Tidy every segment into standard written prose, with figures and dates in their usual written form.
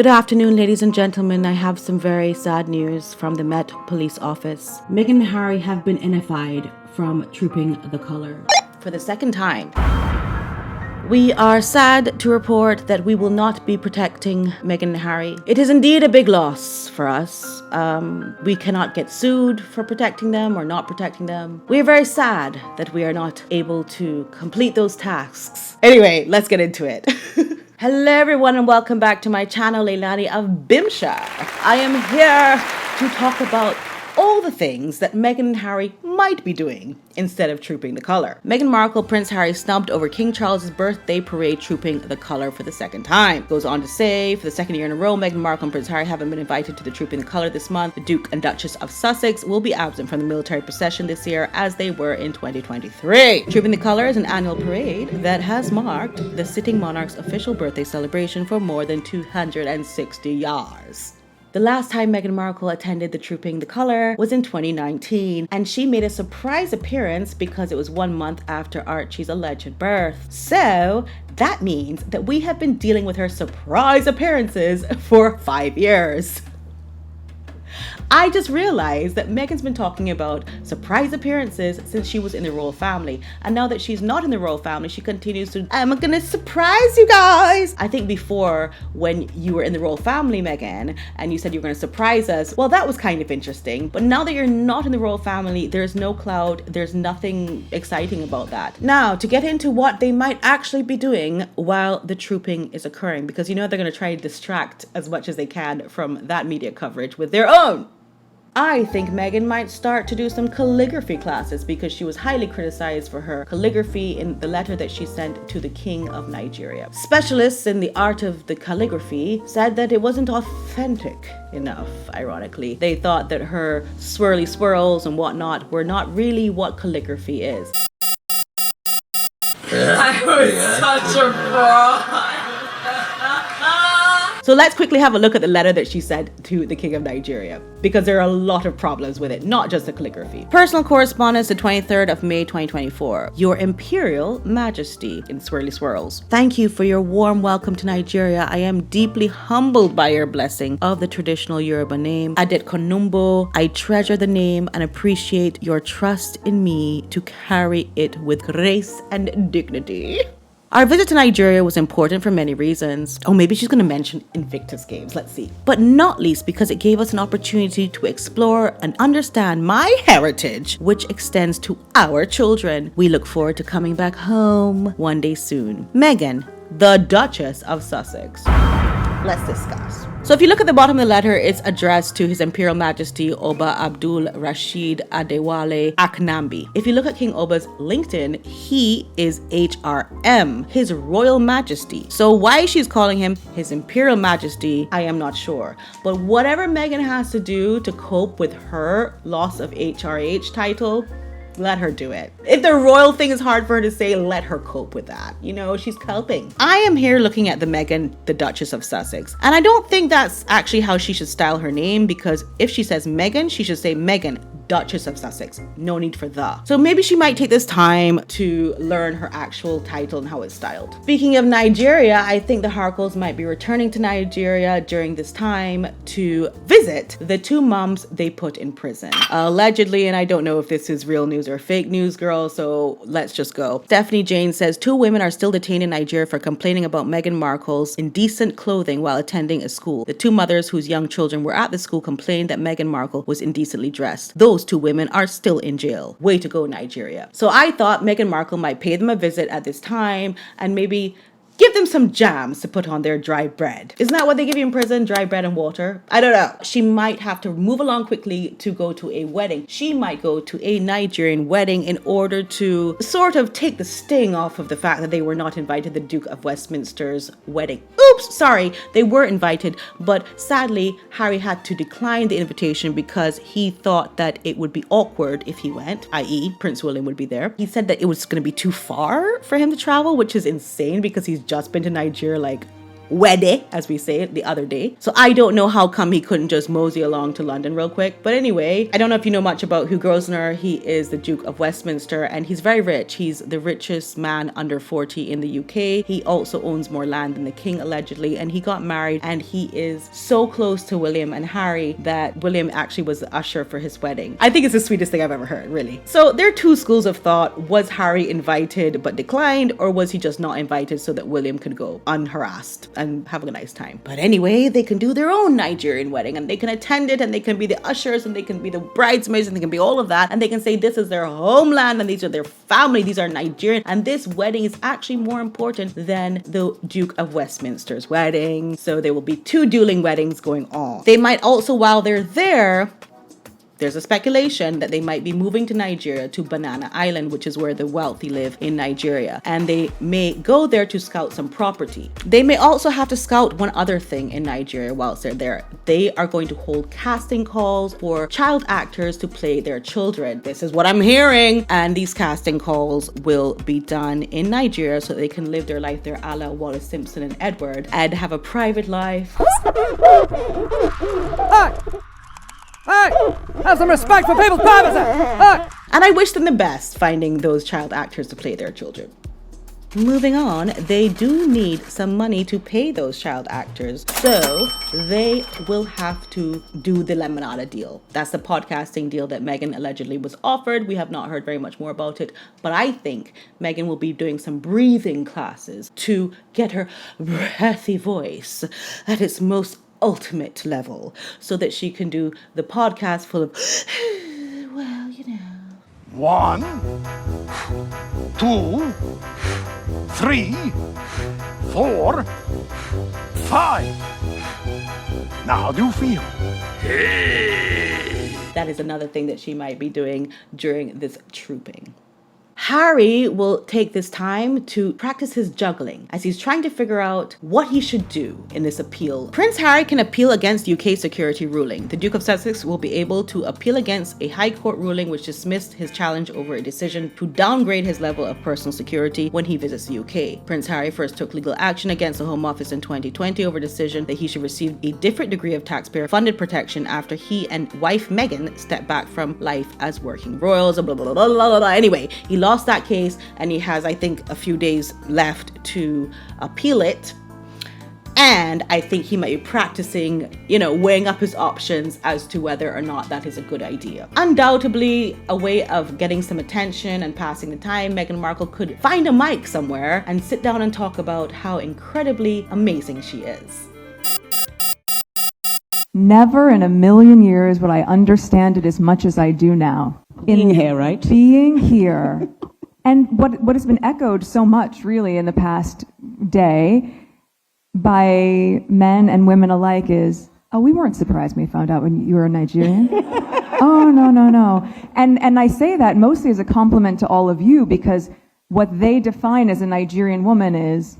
Good afternoon, ladies and gentlemen. I have some very sad news from the Met Police Office. Meghan and Harry have been NFI'd from trooping the colour for the second time. We are sad to report that we will not be protecting Meghan and Harry. It is indeed a big loss for us. We cannot get sued for protecting them or not protecting them. We are very sad that we are not able to complete those tasks. Anyway, let's get into it. Hello everyone and welcome back to my channel, Leilani of Bimsha. I am here to talk about all the things that Meghan and Harry might be doing instead of trooping the colour. Meghan Markle, Prince Harry snubbed over King Charles' birthday parade trooping the colour for the second time. Goes on to say, for the second year in a row, Meghan Markle and Prince Harry haven't been invited to the trooping the colour this month. The Duke and Duchess of Sussex will be absent from the military procession this year as they were in 2023. Trooping the colour is an annual parade that has marked the sitting monarch's official birthday celebration for more than 260 years. The last time Meghan Markle attended the Trooping the Colour was in 2019, and she made a surprise appearance because it was 1 month after Archie's alleged birth. So that means that we have been dealing with her surprise appearances for 5 years. I just realized that Meghan's been talking about surprise appearances since she was in the royal family. And now that she's not in the royal family, she continues to, I'm gonna surprise you guys. I think before, when you were in the royal family, Meghan, and you said you were gonna surprise us, well, that was kind of interesting. But now that you're not in the royal family, there's no clout, there's nothing exciting about that. Now, to get into what they might actually be doing while the trooping is occurring, because you know they're gonna try to distract as much as they can from that media coverage with their own. I think Meghan might start to do some calligraphy classes because she was highly criticized for her calligraphy in the letter that she sent to the King of Nigeria. Specialists in the art of the calligraphy said that it wasn't authentic enough, ironically. They thought that her swirly swirls and whatnot were not really what calligraphy is. I was such a fraud. So let's quickly have a look at the letter that she sent to the King of Nigeria, because there are a lot of problems with it, not just the calligraphy. Personal correspondence, the 23rd of May 2024. Your Imperial Majesty, in swirly swirls. Thank you for your warm welcome to Nigeria. I am deeply humbled by your blessing of the traditional Yoruba name, Adet Konumbo. I treasure the name and appreciate your trust in me to carry it with grace and dignity. Our visit to Nigeria was important for many reasons. Oh, maybe she's going to mention Invictus Games. Let's see. But not least because it gave us an opportunity to explore and understand my heritage, which extends to our children. We look forward to coming back home one day soon. Meghan, the Duchess of Sussex. Let's discuss. So if you look at the bottom of the letter, it's addressed to His Imperial Majesty Oba Abdul Rashid Adewale Aknambi. If you look at King Oba's LinkedIn, he is HRM, His Royal Majesty. So why she's calling him His Imperial Majesty, I am not sure. But whatever Meghan has to do to cope with her loss of HRH title, let her do it. If the royal thing is hard for her to say, let her cope with that. You know, she's coping. I am here looking at the Meghan, the Duchess of Sussex. And I don't think that's actually how she should style her name, because if she says Meghan, she should say Meghan, Duchess of Sussex. No need for the. So maybe she might take this time to learn her actual title and how it's styled. Speaking of Nigeria, I think the Markles might be returning to Nigeria during this time to visit the 2 moms they put in prison. Allegedly, and I don't know if this is real news or fake news, girl, so let's just go. Stephanie Jane says 2 women are still detained in Nigeria for complaining about Meghan Markle's indecent clothing while attending a school. The 2 mothers whose young children were at the school complained that Meghan Markle was indecently dressed. Those 2 women are still in jail. Way to go, Nigeria. So I thought Meghan Markle might pay them a visit at this time and maybe give them some jams to put on their dry bread. Isn't that what they give you in prison? Dry bread and water? I don't know. She might have to move along quickly to go to a wedding. She might go to a Nigerian wedding in order to sort of take the sting off of the fact that they were not invited to the Duke of Westminster's wedding. Oops, sorry. They were invited, but sadly, Harry had to decline the invitation because he thought that it would be awkward if he went, i.e. Prince William would be there. He said that it was going to be too far for him to travel, which is insane because he's just been to Nigeria like wedding, as we say it, the other day. So I don't know how come he couldn't just mosey along to London real quick. But anyway, I don't know if you know much about Hugh Grosvenor. He is the Duke of Westminster and he's very rich. He's the richest man under 40 in the UK. He also owns more land than the king, allegedly, and he got married and he is so close to William and Harry that William actually was the usher for his wedding. I think it's the sweetest thing I've ever heard, really. So there are two schools of thought. Was Harry invited but declined, or was he just not invited so that William could go unharassed and have a nice time? But anyway, they can do their own Nigerian wedding and they can attend it and they can be the ushers and they can be the bridesmaids and they can be all of that, and they can say this is their homeland and these are their family, these are Nigerian, and this wedding is actually more important than the Duke of Westminster's wedding. So there will be two dueling weddings going on. They might also, while they're there, there's a speculation that they might be moving to Nigeria, to Banana Island, which is where the wealthy live in Nigeria. And they may go there to scout some property. They may also have to scout one other thing in Nigeria whilst they're there. They are going to hold casting calls for child actors to play their children. This is what I'm hearing. And these casting calls will be done in Nigeria so they can live their life there a la Wallace Simpson and Edward and have a private life. Hey, have some respect for people's privacy. Hey. And I wish them the best finding those child actors to play their children. Moving on, they do need some money to pay those child actors, so they will have to do the Lemonada deal. That's the podcasting deal that Meghan allegedly was offered. We have not heard very much more about it, but I think Meghan will be doing some breathing classes to get her breathy voice at its most ultimate level so that she can do the podcast full of, well, you know. 1, 2, 3, 4, 5. Now do you feel? That is another thing that she might be doing during this trooping. Harry will take this time to practice his juggling as he's trying to figure out what he should do in this appeal. Prince Harry can appeal against UK security ruling. The Duke of Sussex will be able to appeal against a High Court ruling which dismissed his challenge over a decision to downgrade his level of personal security when he visits the UK. Prince Harry first took legal action against the Home Office in 2020 over a decision that he should receive a different degree of taxpayer-funded protection after he and wife Meghan stepped back from life as working royals. Blah, blah, blah, blah, blah. Anyway, he lost that case and he has, I think, a few days left to appeal it. And I think he might be practicing, weighing up his options as to whether or not that is a good idea. Undoubtedly, a way of getting some attention and passing the time, Meghan Markle could find a mic somewhere and sit down and talk about how incredibly amazing she is. Never in a million years would I understand it as much as I do now. Being here, right? Being here. And what has been echoed so much, really, in the past day by men and women alike is, oh, we weren't surprised when we found out when you were a Nigerian. Oh, no. And I say that mostly as a compliment to all of you, because what they define as a Nigerian woman is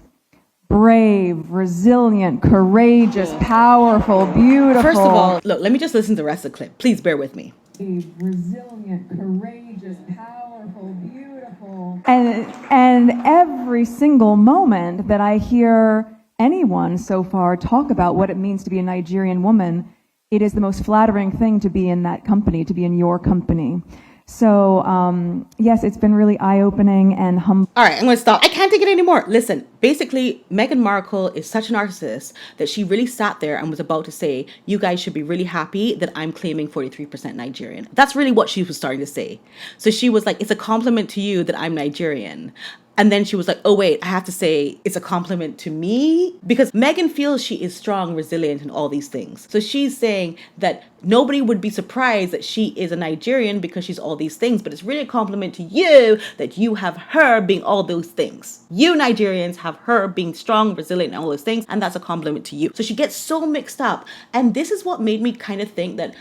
brave, resilient, courageous, powerful, beautiful. First of all, look, let me just listen to the rest of the clip. Please bear with me. Resilient, courageous, powerful, beautiful. And every single moment that I hear anyone so far talk about what it means to be a Nigerian woman, it is the most flattering thing to be in that company, to be in your company. So, yes, it's been really eye-opening and humbling. All right, I'm going to stop. I can't take it anymore. Listen, basically, Meghan Markle is such a narcissist that she really sat there and was about to say, you guys should be really happy that I'm claiming 43% Nigerian. That's really what she was starting to say. So she was like, it's a compliment to you that I'm Nigerian. And then she was like, oh, wait, I have to say it's a compliment to me, because Meghan feels she is strong, resilient, and all these things. So she's saying that nobody would be surprised that she is a Nigerian because she's all these things. But it's really a compliment to you that you have her being all those things. You Nigerians have her being strong, resilient, and all those things. And that's a compliment to you. So she gets so mixed up. And this is what made me kind of think that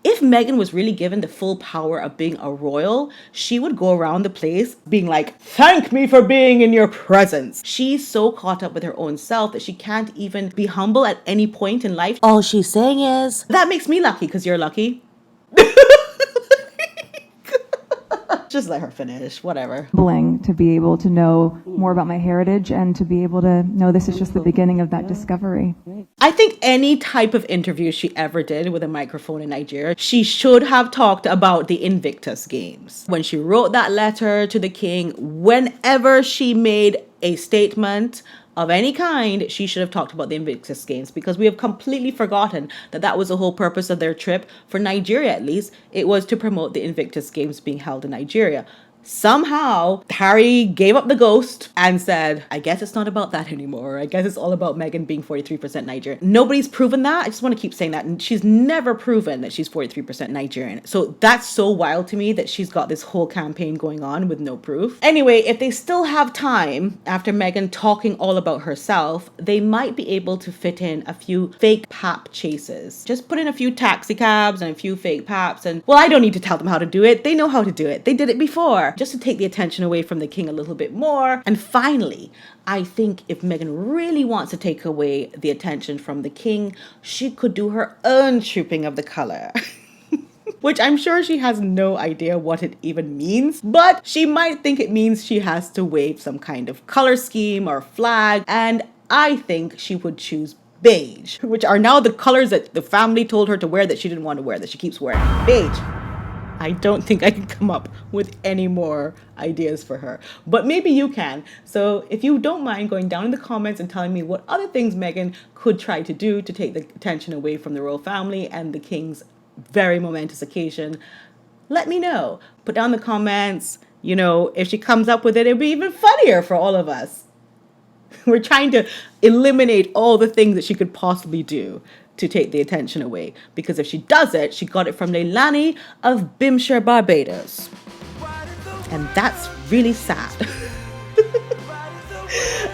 if Meghan was really given the full power of being a royal, she would go around the place being like, thank me for being in your presence. She's so caught up with her own self that she can't even be humble at any point in life. All she's saying is, that makes me lucky because you're lucky. Just let her finish, whatever. To be able to know more about my heritage and to be able to know this is just the beginning of that discovery. I think any type of interview she ever did with a microphone in Nigeria, she should have talked about the Invictus Games. When she wrote that letter to the king, whenever she made a statement of any kind, she should have talked about the Invictus Games, because we have completely forgotten that that was the whole purpose of their trip. For Nigeria, at least, it was to promote the Invictus Games being held in Nigeria. Somehow, Harry gave up the ghost and said, I guess it's not about that anymore. I guess it's all about Meghan being 43% Nigerian. Nobody's proven that. I just want to keep saying that. And she's never proven that she's 43% Nigerian. So that's so wild to me that she's got this whole campaign going on with no proof. Anyway, if they still have time after Meghan talking all about herself, they might be able to fit in a few fake pap chases. Just put in a few taxi cabs and a few fake paps. And well, I don't need to tell them how to do it. They know how to do it. They did it before. Just to take the attention away from the king a little bit more. And finally, I think if Meghan really wants to take away the attention from the king, she could do her own trooping of the color. Which I'm sure she has no idea what it even means, but she might think it means she has to wave some kind of color scheme or flag, and I think she would choose beige, which are now the colors that the family told her to wear that she didn't want to wear, that she keeps wearing. Beige. I don't think I can come up with any more ideas for her, but maybe you can. So if you don't mind going down in the comments and telling me what other things Meghan could try to do to take the attention away from the royal family and the king's very momentous occasion, let me know. Put down in the comments, you know, if she comes up with it, it'll be even funnier for all of us. We're trying to eliminate all the things that she could possibly do to take the attention away, because if she does it, she got it from Leilani of Bimshire, Barbados, and that's really sad.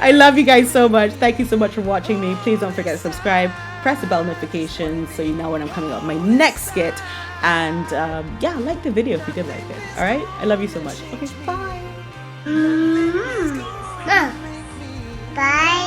I love you guys so much. Thank you so much for watching me. Please don't forget to subscribe, press the bell notifications so you know when I'm coming out with my next skit, and yeah, like the video if you did like it. All right, I love you so much. Okay, bye. Bye.